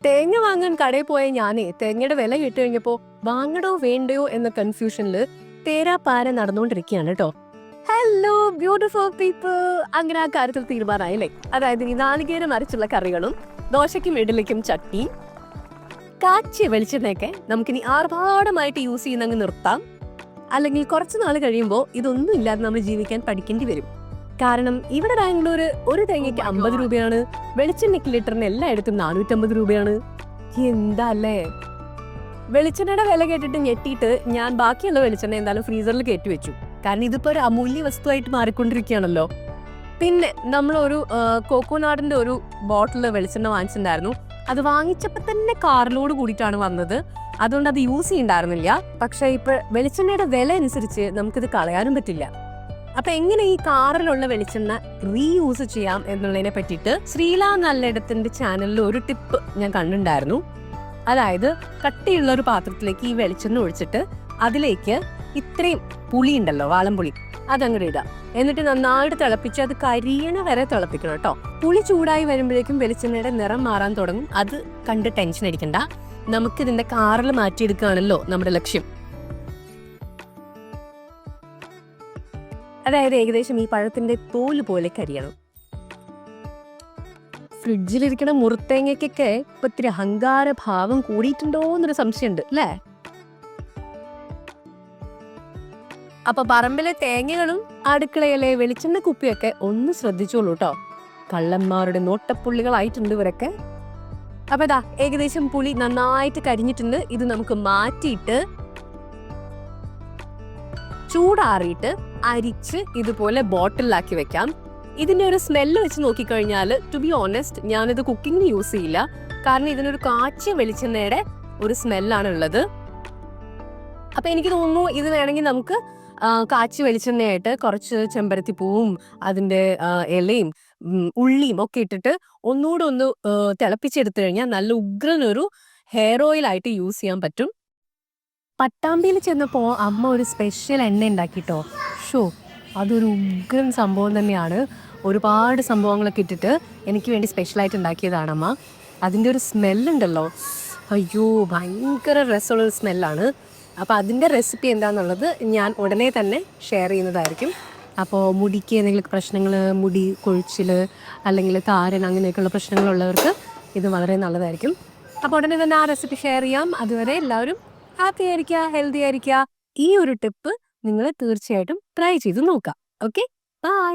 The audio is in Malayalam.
തേങ്ങ വാങ്ങാൻ കടയിൽ പോയ ഞാനേ തേങ്ങയുടെ വില കേട്ട് കഴിഞ്ഞപ്പോ വാങ്ങണോ വേണ്ടയോ എന്ന കൺഫ്യൂഷനിൽ തേരാപ്പാര നടന്നുകൊണ്ടിരിക്കുകയാണ് കേട്ടോ. ഹലോ ബ്യൂട്ടിഫുൾ പീപ്പിൾ, അങ്ങനെ ആ കാര്യത്തിൽ തീരുമാനമായില്ലേ. അതായത് ഈ നാളികേരം അരച്ചുള്ള കറികളും ദോശയ്ക്കും ഇഡലിക്കും ചട്നിയും കാച്ചിയ വെളിച്ചെണ്ണയൊക്കെ നമുക്കിനി ആർഭാടമായിട്ട് യൂസ് ചെയ്യുന്നങ്ങ് നിർത്താം. അല്ലെങ്കിൽ കുറച്ച് നാൾ കഴിയുമ്പോൾ ഇതൊന്നും ഇല്ലാതെ നമ്മൾ ജീവിക്കാൻ പഠിക്കേണ്ടി വരും. കാരണം ഇവിടെ ബാംഗ്ലൂര് ഒരു തേങ്ങയ്ക്ക് 50 രൂപയാണ്, വെളിച്ചെണ്ണയ്ക്ക് ലിറ്ററിന് എല്ലായിടത്തും 450 രൂപയാണ്. എന്താ അല്ലേ? വെളിച്ചെണ്ണയുടെ വില കേട്ടിട്ട് ഞെട്ടിയിട്ട് ഞാൻ ബാക്കിയുള്ള വെളിച്ചെണ്ണ എന്തായാലും ഫ്രീസറിൽ കയറ്റി വെച്ചു. കാരണം ഇതിപ്പോ ഒരു അമൂല്യ വസ്തുവായിട്ട് മാറിക്കൊണ്ടിരിക്കുകയാണല്ലോ. പിന്നെ നമ്മളൊരു കോക്കോനാടിന്റെ ഒരു ബോട്ടിൽ വെളിച്ചെണ്ണ വാങ്ങിച്ചിട്ടുണ്ടായിരുന്നു. അത് വാങ്ങിച്ചപ്പോൾ തന്നെ കാറിലോട് കൂടിയിട്ടാണ് വന്നത്. അതുകൊണ്ട് അത് യൂസ് ചെയ്യണ്ടായിരുന്നില്ല. പക്ഷെ ഇപ്പൊ വെളിച്ചെണ്ണയുടെ വില അനുസരിച്ച് നമുക്കിത് കളയാനും പറ്റില്ല. അപ്പൊ എങ്ങനെ ഈ കാറിലുള്ള വെളിച്ചെണ്ണ റീയൂസ് ചെയ്യാം എന്നുള്ളതിനെ പറ്റിയിട്ട് ശ്രീല നല്ലയിടത്തിന്റെ ചാനലിൽ ഒരു ടിപ്പ് ഞാൻ കണ്ടിട്ടുണ്ടായിരുന്നു. അതായത് കട്ടിയുള്ള ഒരു പാത്രത്തിലേക്ക് ഈ വെളിച്ചെണ്ണ ഒഴിച്ചിട്ട് അതിലേക്ക് ഇത്രയും പുളി ഉണ്ടല്ലോ, വാളംപുളി, അതങ്ങോട്ട് ഇടാം. എന്നിട്ട് നന്നായിട്ട് തിളപ്പിച്ച് അത് കരിയണ വരെ തിളപ്പിക്കണം കേട്ടോ. പുളി ചൂടായി വരുമ്പോഴേക്കും വെളിച്ചെണ്ണയുടെ നിറം മാറാൻ തുടങ്ങും. അത് കണ്ട് ടെൻഷൻ അടിക്കണ്ട, നമുക്കിതിന്റെ കാറിൽ മാറ്റിയെടുക്കുകയാണല്ലോ നമ്മുടെ ലക്ഷ്യം. അതായത് ഏകദേശം ഈ പഴത്തിന്റെ തോല് പോലെ കരിയണം. ഫ്രിഡ്ജിലിരിക്കണ മുറുത്തേങ്ങയ്ക്കൊക്കെ ഇപ്പൊ ഇത്തിരി അഹങ്കാര ഭാവം കൂടിയിട്ടുണ്ടോ എന്നൊരു സംശയമുണ്ട് അല്ലേ? അപ്പൊ പറമ്പിലെ തേങ്ങകളും അടുക്കളയിലെ വെളിച്ചെണ്ണ കുപ്പിയൊക്കെ ഒന്ന് ശ്രദ്ധിച്ചോളൂ കേട്ടോ. കള്ളന്മാരുടെ നോട്ടപ്പുള്ളികളായിട്ടുണ്ട് ഇവരൊക്കെ. അപ്പൊ ഇതാ ഏകദേശം പുളി നന്നായിട്ട് കരിഞ്ഞിട്ടുണ്ട്. ഇത് നമുക്ക് മാറ്റിയിട്ട് ചൂടാറിയിട്ട് അരിച്ച് ഇതുപോലെ ബോട്ടിലാക്കി വെക്കാം. ഇതിന്റെ ഒരു സ്മെല്ല് വെച്ച് നോക്കിക്കഴിഞ്ഞാൽ ടു ബി ഓണസ്റ്റ് ഞാനിത് കുക്കിങ്ങിന് യൂസ് ചെയ്യില്ല. കാരണം ഇതിനൊരു കാച്ചിയ വെളിച്ചെണ്ണയുടെ ഒരു സ്മെല്ലാണ് ഉള്ളത്. അപ്പൊ എനിക്ക് തോന്നുന്നു ഇത് വേണമെങ്കിൽ നമുക്ക് കാച്ചി വെളിച്ചെണ്ണയായിട്ട് കുറച്ച് ചെമ്പരത്തിപ്പൂവും അതിന്റെ ഇലയും ഉള്ളിയും ഒക്കെ ഇട്ടിട്ട് ഒന്നുകൂടെ ഒന്ന് തിളപ്പിച്ചെടുത്തു കഴിഞ്ഞാൽ നല്ല ഉഗ്രനൊരു ഹെയർ ഓയിൽ ആയിട്ട് യൂസ് ചെയ്യാൻ പറ്റും. പട്ടാമ്പിയിൽ ചെന്നപ്പോ അമ്മ ഒരു സ്പെഷ്യൽ എണ്ണ ഉണ്ടാക്കിട്ടോ. അതൊരു ഉഗ്രൻ സംഭവം തന്നെയാണ്. ഒരുപാട് സംഭവങ്ങളൊക്കെ ഇട്ടിട്ട് എനിക്ക് വേണ്ടി സ്പെഷ്യലായിട്ട് ഉണ്ടാക്കിയതാണ് അമ്മ. അതിൻ്റെ ഒരു സ്മെല്ലുണ്ടല്ലോ, അയ്യോ ഭയങ്കര രസമുള്ളൊരു സ്മെല്ലാണ്. അപ്പോൾ അതിൻ്റെ റെസിപ്പി എന്താണെന്നുള്ളത് ഞാൻ ഉടനെ തന്നെ ഷെയർ ചെയ്യുന്നതായിരിക്കും. അപ്പോൾ മുടിക്ക് എന്തെങ്കിലും പ്രശ്നങ്ങൾ, മുടി കൊഴിച്ചിൽ അല്ലെങ്കിൽ താരൻ അങ്ങനെയൊക്കെയുള്ള പ്രശ്നങ്ങളുള്ളവർക്ക് ഇത് വളരെ നല്ലതായിരിക്കും. അപ്പോൾ ഉടനെ തന്നെ ആ റെസിപ്പി ഷെയർ ചെയ്യാം. അതുവരെ എല്ലാവരും ഹാപ്പി ആയിരിക്കുക, ഹെൽത്തി ആയിരിക്കുക. ഈ ഒരു ടിപ്പ് നിങ്ങൾ തീർച്ചയായിട്ടും ട്രൈ ചെയ്ത് നോക്കാം. Okay, by.